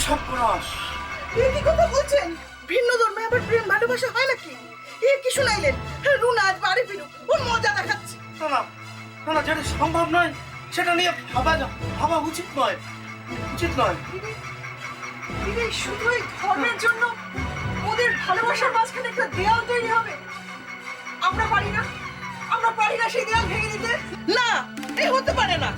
সর্বনাশ! এ কি কথা বলছেন? ভিন্ন ধর্মে আবার প্রেম ভালোবাসা হয় নাকি? এ কি শুনাইলেন? রুনা আজ বাড়ি ফিরুক, ওর মজা দেখাচ্ছি। না না না না, যেটা সম্ভব নয় সেটা নিয়ে ভাবা উচিত নয়, উচিত নয়। দিদি শুধু এই ধর্মের জন্য ওদের ভালোবাসার মাঝখানে একটা দেয়াল তৈরি হবে? আমরা পারি না সেই দেয়াল ভেঙে দিতে? না, এ হতে পারে না।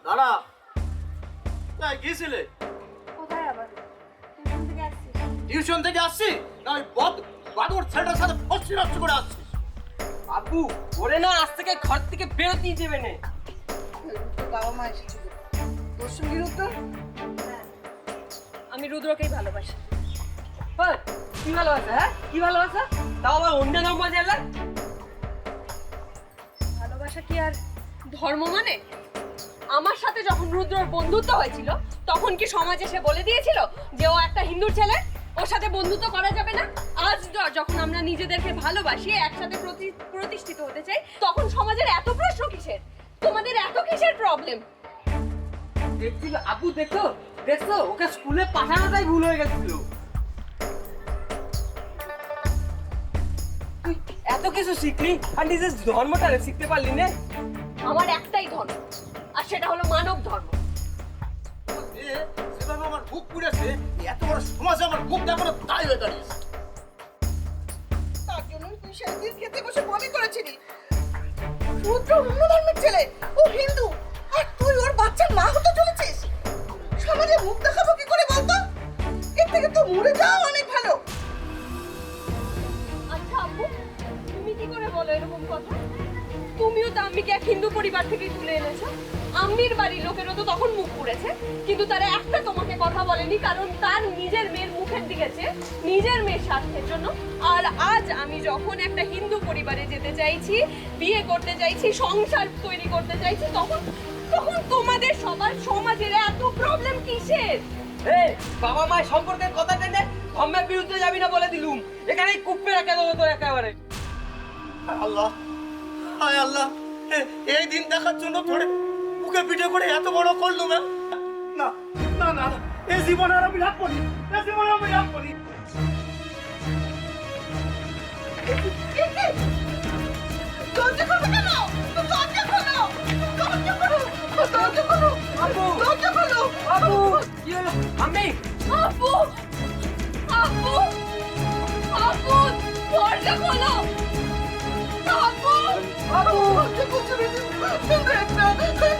দাঁড়া, কোথায় গিয়েছিলে? কোথায় আবার? টিউশন থেকে আসছি। টিউশন থেকে আসছি না ওই বাদর ছেলেটার সাথে ফসি নষ্ট করে আসছিস? বাবু ওরে না আজ থেকে ঘর থেকে বেরোতেই দেবে না। বাবা মা এসেছিল, তোর সঙ্গে উত্তর? আমি রুদ্রকেই ভালোবাসি। হ্যাঁ, কি ভালোবাসা? হ্যাঁ কি ভালোবাসা? তাও আবার অন্য ধর্ম জেলা? ভালোবাসা কি আর ধর্ম মানে? আমার সাথে যখন রুদ্রর বন্ধুত্ব হয়েছিল তখন কি সমাজ এসে বলে দিয়েছিল যে ও একটা হিন্দুর ছেলে, ওর সাথে বন্ধুত্ব করা যাবে না? আজ যখন আমরা নিজেদেরকে ভালোবাসি, একসাথে প্রতিষ্ঠিত হতে চাই, তখন সমাজের এত প্রশ্ন কিসের? তোমাদের এত কিসের প্রবলেম? দেখছিল আপু, দেখছো ওকে স্কুলে পাঠানোটাই ভুল হয়ে গেছিল। তুই এত কিছু শিখলি আর নিজের ধর্মটা শিখতে পারলি না? আমার একটাই ধর্ম, আর সেটা হলো মানব ধর্ম। সেভাবে আমার বুক পুড়েছে, এত বড় সমাজে আমার বুক দেখো তাই হয়ে দাঁড়িয়েছে। তার জন্য তুই সেদিন খেতে বসে বমি করেছিলি। রুদ্র অন্য ধর্মের ছেলে, ও হিন্দু, আর তুই ওর বাচ্চার মা হতে চলেছিস। সমাজে মুখ দেখাবো কি করে বলতো? এর থেকে তো মরে যাওয়া অনেক ভালো। আচ্ছা আব্বু, তুমি কি করে বলো এরকম কথা? তুমিও তো আম্মিকে এক হিন্দু পরিবার থেকেই তুলে এনেছো। আম্মির বাড়ির লোকেরও তো তখন মুখ পুড়েছে, কিন্তু তারা একটা তোমাকে কথা বলেনি, কারণ তার নিজের মেয়ের মুখের দিকে চেয়ে নিজের মেয়ের স্বার্থের জন্য। আর আজ আমি যখন একটা হিন্দু পরিবারে যেতে চাইছি, বিয়ে করতে চাইছি, সংসার তৈরি করতে চাইছি, তখন তোমাদের সবার সমাজের এত প্রবলেম কিসের? এই বাবা মায়ের সম্পর্কের কথা টেনে ধর্মের বিরুদ্ধে যাবি না বলে দিলুম। এখানেই কুপ্পে রাখা দেবো তোর একেবারে। আল্লাহ, হায় আল্লাহ, এই দিন দেখার জন্য তোরে বুকে পিঠে করে এত বড় করলো না। না না না, এই জীবনে আর আমি রাখবো না, এই জীবনে আমি রাখবো না। দরজা খোলো কেন? দরজা খোলো, দরজা খোলো, দরজা খোলো, আপু, দরজা খোলো। আপু কি হলো? আমি আপু, আপু, আপু, দরজা খোলো। আপু, আপু দরজা খুলছে না, দেখ না,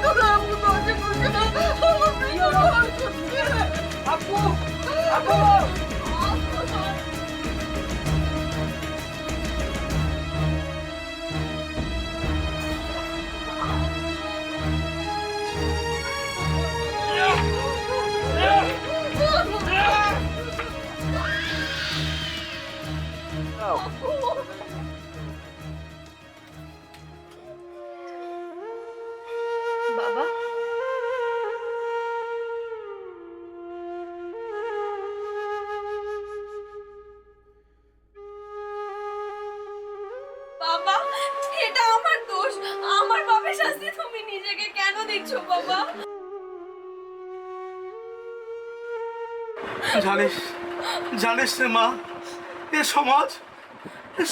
তোরা আপু দরজা খুলছে না, আমার মেয়ে দরজা খুলছে না। আপু আপু বাবা, বাবা, এটা আমার দোষ। আমার বাবার শাস্তি তুমি নিজেকে কেন দিচ্ছ বাবা? জানিস জানিস রে মা, এ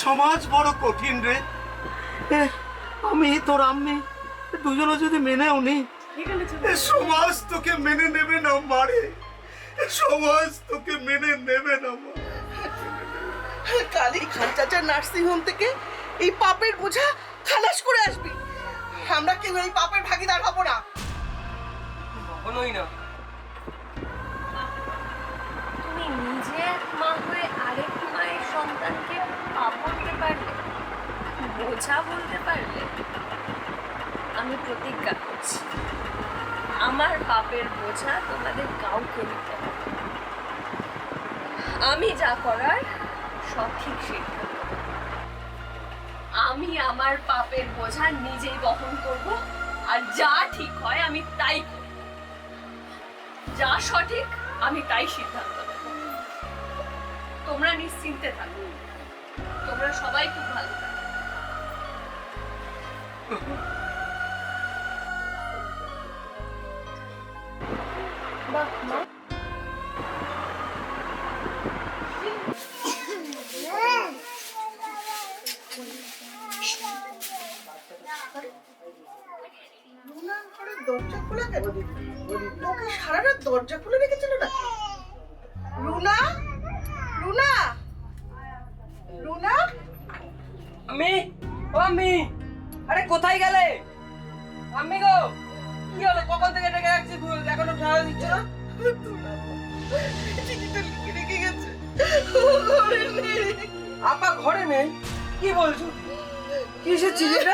সমাজ বড় কঠিন রে। আমি তোর আম্মি দুজনে যদি মেনেও নি, এ সমাজ তোকে মেনে নেবে না মারে, সমাজ তোকে মেনে নেবে না মা। কালই খান চাচার নার্সিং হোম থেকে এই পাপের বোঝা খালাস করে আসবি। আমরা কেউ এই পাপের ভাগিদার হব না। কখনোই না। তুমি নিজে এক মা হয়ে আরেক মায়ের সন্তানকে পাপ বলতে পারলে, বোঝা বলতে পারলে? আমি প্রতিজ্ঞা করছি, আমার পাপের বোঝা তোমাদের কাউকে দিতে হবে। আমি যা করার সব ঠিক সিদ্ধান্ত। আমি আমার পাপের বোঝা নিজেই বহন করব, আর যা ঠিক হয় আমি তাই করব। যা সঠিক আমি তাই সিদ্ধান্ত নেব। তোমরা নিশ্চিন্তে থাকো, তোমরা সবাই খুব ভালো থাকো। বাহ মা, রুনা ঘরের দরজা খোলা কেন? ওকে সারা রাত দরজা খুলে রেখেছিল নাকি? রুনা, রুনা, রুনা, আমি ও আমি, আরে কোথায় গেলে? আমি গো, কি হলো? কখন থেকে ডেকে রাখছি, এখনো সাড়া দিচ্ছ না? চিঠিটা লিখে রেখে গেছে, ও ঘরে নেই। আপা ঘরে নেই? কি বলছো? কিসের চিঠিটা?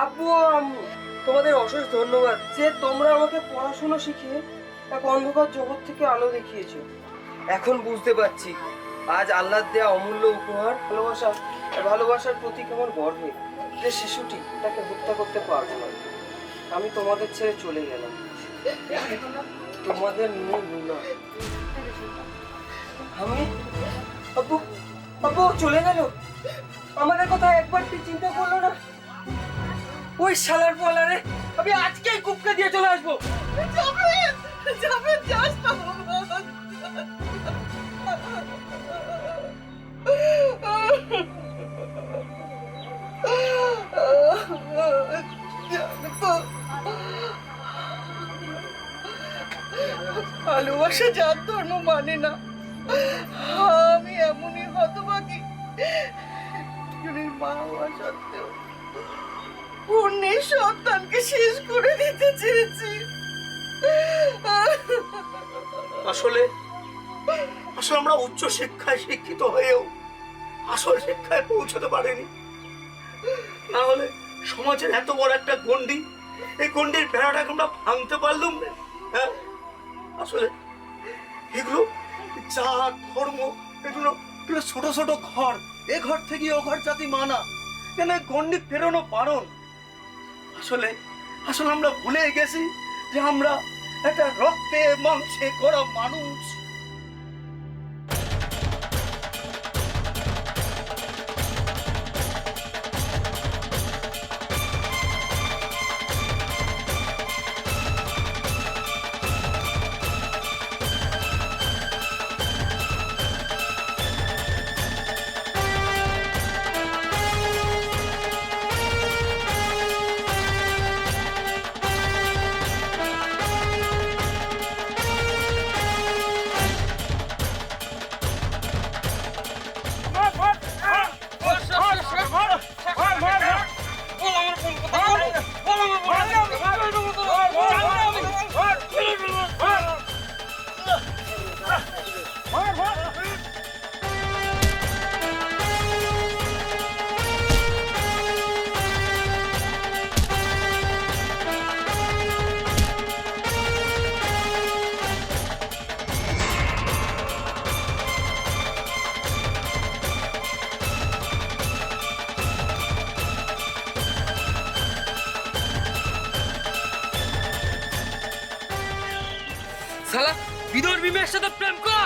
আপু আম্মু, তোমাদের অশেষ ধন্যবাদ যে তোমরা আমাকে পড়াশোনা শিখিয়ে এক অন্ধকার জগৎ থেকে আলো দেখিয়েছো। এখন বুঝতে পারছি আজ আল্লাহর দেয়া অমূল্য উপহার ভালোবাসার প্রতীক আমার গর্বে যে শিশুটি তাকে হত্যা করতে পারবো না। আমি তোমাদের ছেড়ে চলে গেলাম, তোমাদের নিয়ে রুনা। আমি আব্বু আব্বু চলে গেল, আমাদের কথা একবার কি চিন্তা করলো না? ওই শালার পোলারে আমি আজকেই কুপকে দিয়ে চলে আসবো। যাবেন, যাবেন, যাস না বাবা। জানো তো, ভালোবাসা যার ধর্ম মানে না। আমি এমনই হতভাগী, একজনের মা হওয়া সত্ত্বেও অন্যের সন্তানকে শেষ করে দিতে চেয়েছি। আসলে আসলে আমরা উচ্চ শিক্ষায় শিক্ষিত হয়েও আসল শিক্ষায় পৌঁছতে পারিনি। না হলে সমাজের এত বড় একটা গণ্ডি, এই গণ্ডির বেড়াটাকে আমরা ভাঙতে পারলাম না। হ্যাঁ, আসলে এগুলো জাত ধর্ম, এগুলো এগুলো ছোট ছোট ঘর, এ ঘর থেকে ও ঘর জাতি মানা, কেন গণ্ডি ফেরানো পারণ। আসলে আসলে আমরা ভুলে গেছি যে আমরা একটা রক্তে মাংসে করা মানুষ। শালা বিদর্ভী মেয়ের সাথে প্রেম করা